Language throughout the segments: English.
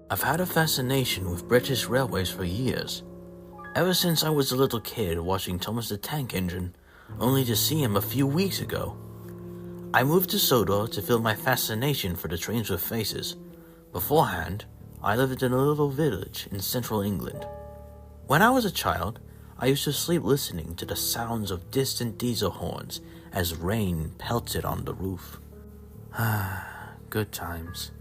I've had a fascination with British railways for years, ever since I was a little kid watching Thomas the Tank Engine, only to see him a few weeks ago. I moved to Sodor to fill my fascination for the trains with faces. Beforehand, I lived in a little village in central England. When I was a child, I used to sleep listening to the sounds of distant diesel horns as rain pelted on the roof. Good times.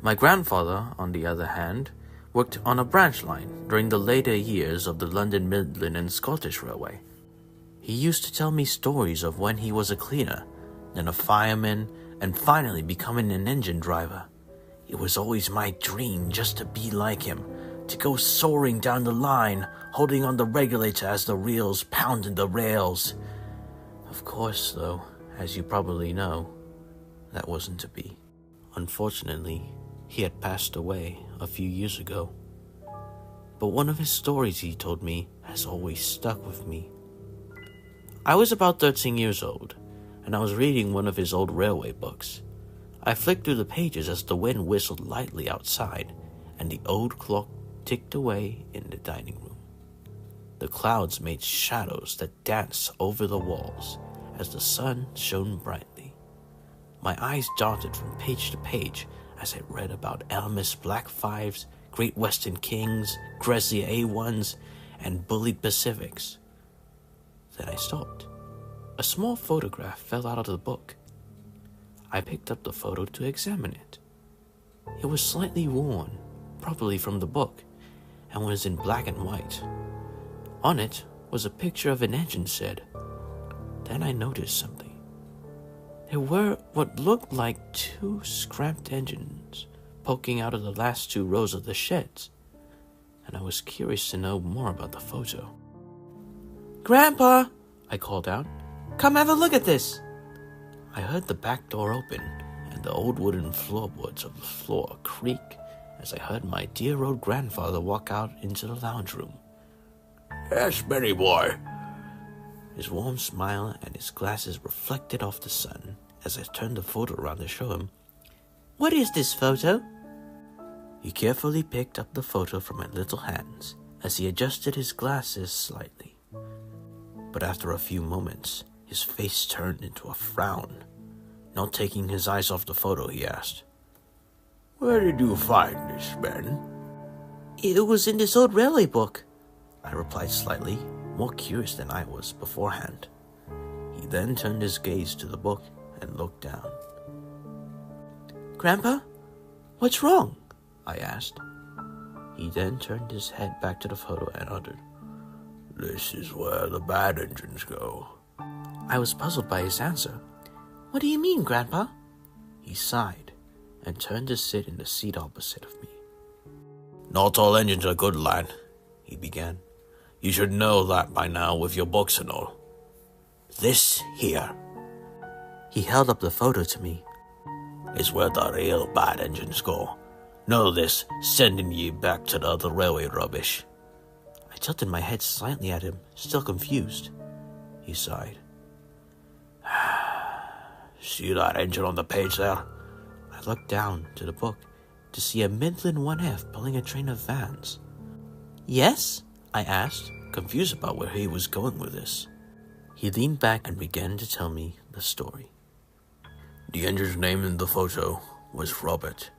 My grandfather, on the other hand, worked on a branch line during the later years of the London, Midland and Scottish Railway. He used to tell me stories of when he was a cleaner, then a fireman, and finally becoming an engine driver. It was always my dream just to be like him, to go soaring down the line, holding on the regulator as the reels pounded the rails. Of course, though, as you probably know, that wasn't to be. Unfortunately, he had passed away a few years ago. But one of his stories he told me has always stuck with me. I was about 13 years old, and I was reading one of his old railway books. I flicked through the pages as the wind whistled lightly outside, and the old clock ticked away in the dining room. The clouds made shadows that danced over the walls as the sun shone brightly. My eyes darted from page to page as I read about Elmis Black Fives, Great Western Kings, Gresley A1s, and Bullied Pacifics. Then I stopped. A small photograph fell out of the book. I picked up the photo to examine it. It was slightly worn, probably from the book, and was in black and white. On it was a picture of an engine shed. Then I noticed something. There were what looked like two scrapped engines poking out of the last two rows of the sheds, and I was curious to know more about the photo. "Grandpa," I called out, "come have a look at this." I heard the back door open and the old wooden floorboards of the floor creak as I heard my dear old grandfather walk out into the lounge room. "Yes, Benny boy." His warm smile and his glasses reflected off the sun as I turned the photo around to show him. "What is this photo?" He carefully picked up the photo from my little hands as he adjusted his glasses slightly. But after a few moments, his face turned into a frown. Not taking his eyes off the photo, he asked, "Where did you find this, Ben?" "It was in this old railway book," I replied slightly, more curious than I was beforehand. He then turned his gaze to the book and looked down. "Grandpa, what's wrong?" I asked. He then turned his head back to the photo and uttered, "This is where the bad engines go." I was puzzled by his answer. "What do you mean, Grandpa?" He sighed and turned to sit in the seat opposite of me. "Not all engines are good, lad," he began. "You should know that by now with your books and all. This here," he held up the photo to me, "is where the real bad engines go. None of this sending ye back to the other railway rubbish." I tilted my head slightly at him, still confused. He sighed. "See that engine on the page there?" I looked down to the book to see a Midland 1F pulling a train of vans. "Yes?" I asked, confused about where he was going with this. He leaned back and began to tell me the story. "The engine's name in the photo was Robert.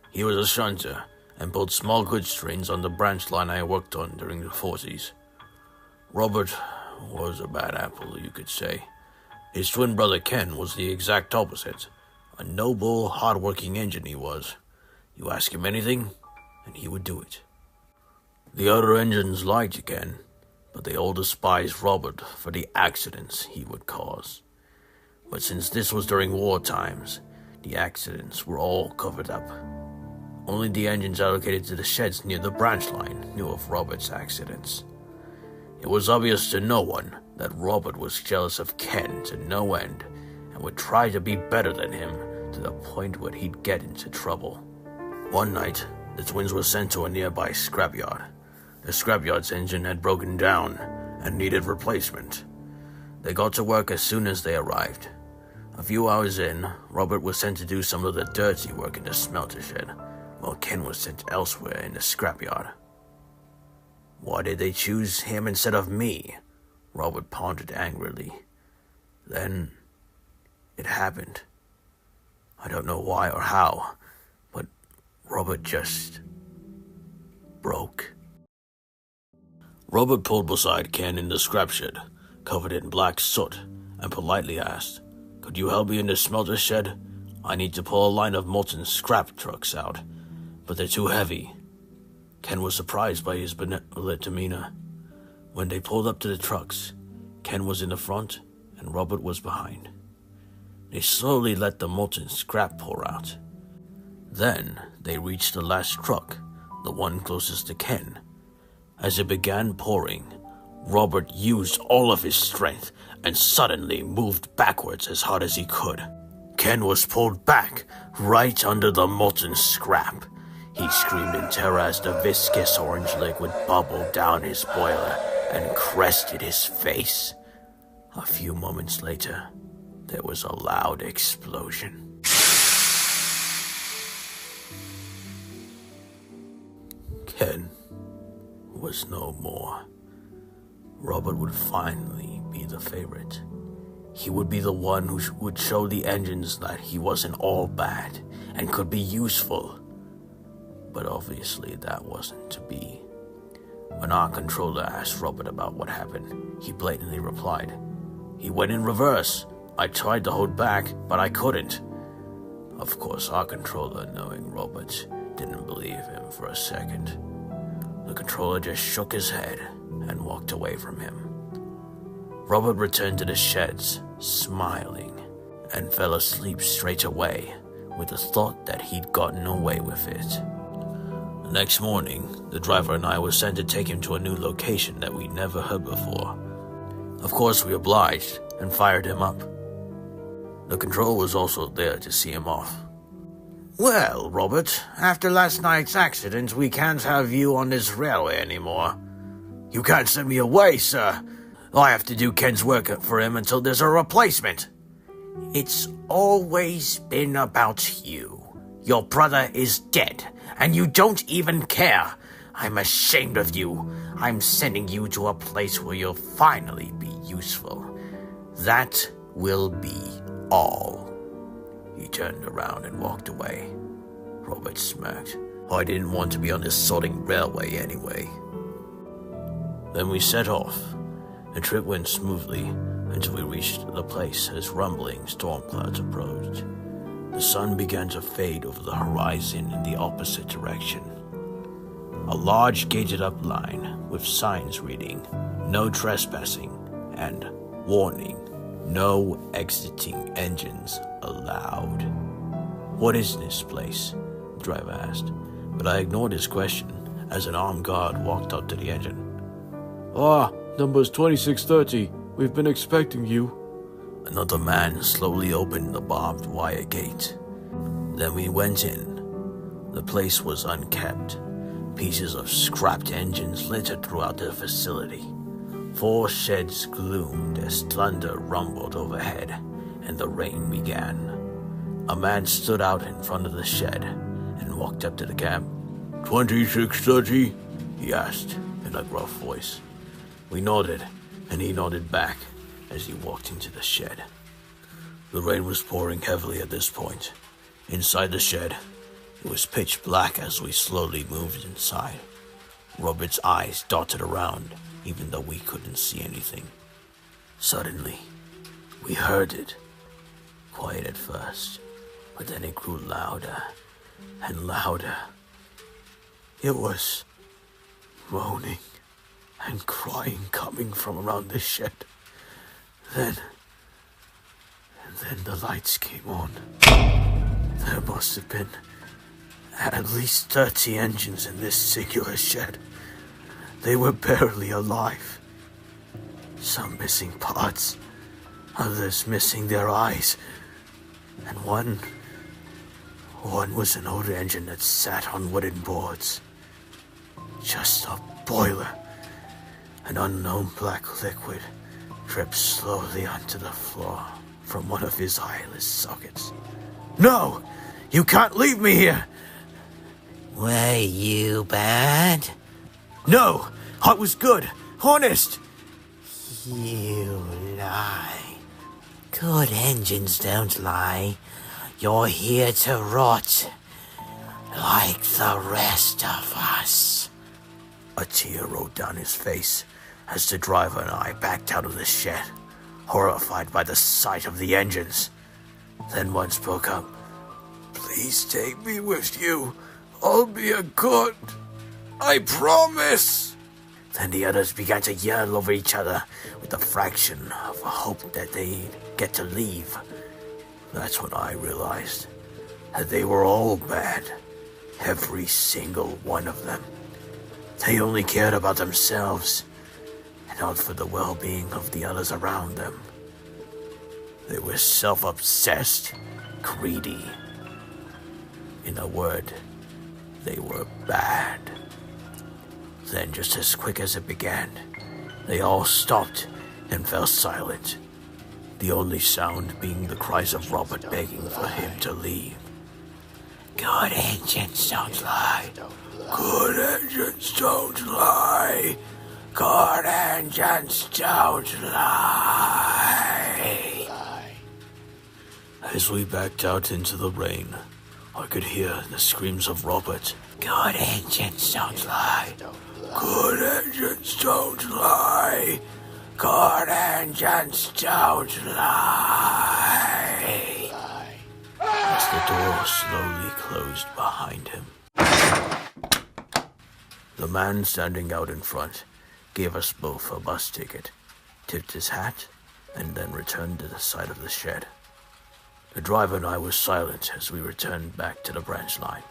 He was a shunter and pulled small goods trains on the branch line I worked on during the 40s. Robert was a bad apple, you could say. His twin brother Ken was the exact opposite. A noble, hard-working engine he was. You ask him anything, and he would do it. The other engines liked Ken, but they all despised Robert for the accidents he would cause. But since this was during war times, the accidents were all covered up. Only the engines allocated to the sheds near the branch line knew of Robert's accidents. It was obvious to no one that Robert was jealous of Ken to no end and would try to be better than him to the point where he'd get into trouble. One night, the twins were sent to a nearby scrapyard. The scrapyard's engine had broken down and needed replacement. They got to work as soon as they arrived. A few hours in, Robert was sent to do some of the dirty work in the smelter shed, while Ken was sent elsewhere in the scrapyard. Why did they choose him instead of me? Robert pondered angrily. Then it happened. I don't know why or how, but Robert just broke. Robert pulled beside Ken in the scrap shed, covered in black soot, and politely asked, "Could you help me in the smelter shed? I need to pull a line of molten scrap trucks out, but they're too heavy." Ken was surprised by his benevolent demeanor. When they pulled up to the trucks, Ken was in the front and Robert was behind. They slowly let the molten scrap pour out. Then they reached the last truck, the one closest to Ken. As it began pouring, Robert used all of his strength and suddenly moved backwards as hard as he could. Ken was pulled back, right under the molten scrap. He screamed in terror as the viscous orange liquid bubbled down his boiler and crested his face. A few moments later, there was a loud explosion. Ken was no more. Robert would finally be the favorite. He would be the one who would show the engines that he wasn't all bad and could be useful. But obviously that wasn't to be. When our controller asked Robert about what happened, he blatantly replied, "He went in reverse. I tried to hold back, but I couldn't." Of course, our controller, knowing Robert, didn't believe him for a second. The controller just shook his head and walked away from him. Robert returned to the sheds, smiling, and fell asleep straight away with the thought that he'd gotten away with it. The next morning, the driver and I were sent to take him to a new location that we'd never heard before. Of course, we obliged and fired him up. The controller was also there to see him off. "Well, Robert, after last night's accident, we can't have you on this railway anymore." "You can't send me away, sir. I have to do Ken's work for him until there's a replacement." "It's always been about you. Your brother is dead, and you don't even care. I'm ashamed of you. I'm sending you to a place where you'll finally be useful. That will be all." He turned around and walked away. Robert smirked. I didn't want to be on this sodding railway anyway. Then we set off. The trip went smoothly until we reached the place as rumbling storm clouds approached. The sun began to fade over the horizon in the opposite direction. A large gated-up line with signs reading, "No trespassing," and "Warning, no exiting engines allowed." "What is this place?" the driver asked, but I ignored his question as an armed guard walked up to the engine. Number's 2630. We've been expecting you." Another man slowly opened the barbed wire gate. Then we went in. The place was unkept. Pieces of scrapped engines littered throughout the facility. 4 sheds gloomed as thunder rumbled overhead, and the rain began. A man stood out in front of the shed and walked up to the cab. 2630? he asked in a gruff voice. We nodded, and he nodded back as he walked into the shed. The rain was pouring heavily at this point. Inside the shed, it was pitch black as we slowly moved inside. Robert's eyes darted around, even though we couldn't see anything. Suddenly, we heard it. Quiet at first, but then it grew louder and louder. It was moaning and crying coming from around the shed. Then the lights came on. There must have been at least 30 engines in this singular shed. They were barely alive. Some missing parts, others missing their eyes, and one was an old engine that sat on wooden boards. Just a boiler. An unknown black liquid dripped slowly onto the floor from one of his eyeless sockets. "No! You can't leave me here!" Were you bad? No, I was good. Honest. You lie. Good engines don't lie. You're here to rot, like the rest of us. A tear rolled down his face as the driver and I backed out of the shed, horrified by the sight of the engines. Then one spoke up. Please take me with you. I'll be a good. I promise. Then the others began to yell over each other with a fraction of a hope that they'd get to leave. That's when I realized that they were all bad. Every single one of them. They only cared about themselves and not for the well-being of the others around them. They were self-obsessed, greedy. In a word, they were bad. Then, just as quick as it began, they all stopped and fell silent, the only sound being the cries of Robert begging for him to leave. Good engines don't lie. Good engines don't lie. Good engines don't lie. As we backed out into the rain, I could hear the screams of Robert. Good engines don't lie. Good engines don't lie. Good engines don't lie. As the door slowly closed behind him. The man standing out in front gave us both a bus ticket, tipped his hat, and then returned to the side of the shed. The driver and I were silent as we returned back to the branch line.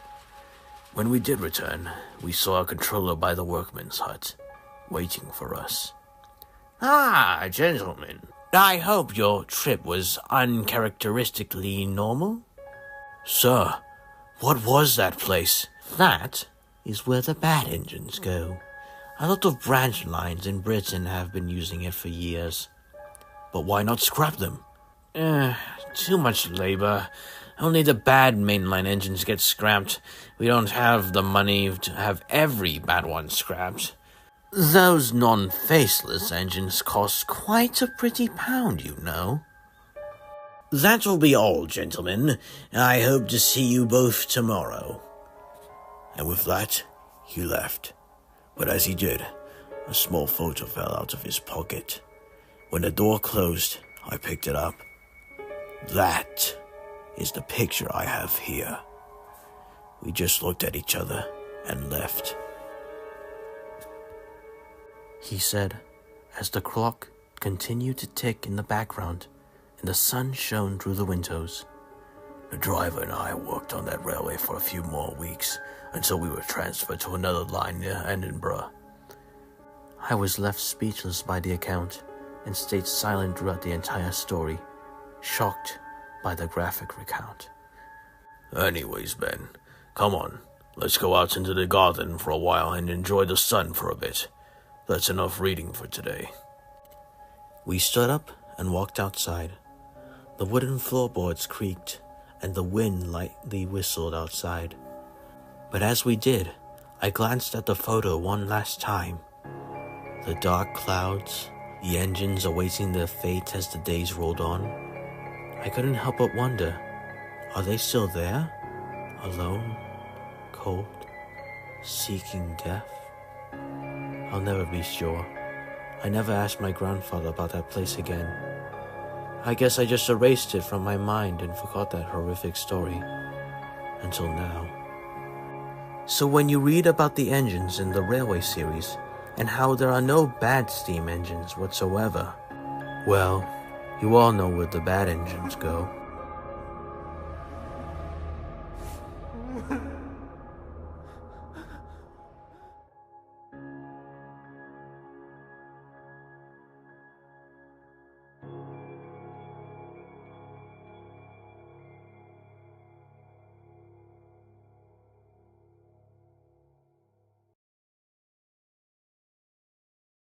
When we did return, we saw a controller by the workman's hut, waiting for us. Ah, gentlemen. I hope your trip was uncharacteristically normal? Sir, what was that place? That is where the bad engines go. A lot of branch lines in Britain have been using it for years. But why not scrap them? Too much labor. Only the bad mainline engines get scrapped. We don't have the money to have every bad one scrapped. Those non-faceless engines cost quite a pretty pound, you know. That will be all, gentlemen. I hope to see you both tomorrow. And with that, he left. But as he did, a small photo fell out of his pocket. When the door closed, I picked it up. That is the picture I have here. We just looked at each other and left. He said, as the clock continued to tick in the background and the sun shone through the windows. The driver and I worked on that railway for a few more weeks until we were transferred to another line near Edinburgh. I was left speechless by the account and stayed silent throughout the entire story, shocked by the graphic recount. Anyways, Ben, come on. Let's go out into the garden for a while and enjoy the sun for a bit. That's enough reading for today. We stood up and walked outside. The wooden floorboards creaked and the wind lightly whistled outside. But as we did, I glanced at the photo one last time. The dark clouds, the engines awaiting their fate as the days rolled on. I couldn't help but wonder, are they still there? Alone, cold, seeking death? I'll never be sure. I never asked my grandfather about that place again. I guess I just erased it from my mind and forgot that horrific story. Until now. So when you read about the engines in the railway series, and how there are no bad steam engines whatsoever, well, you all know where the bad engines go.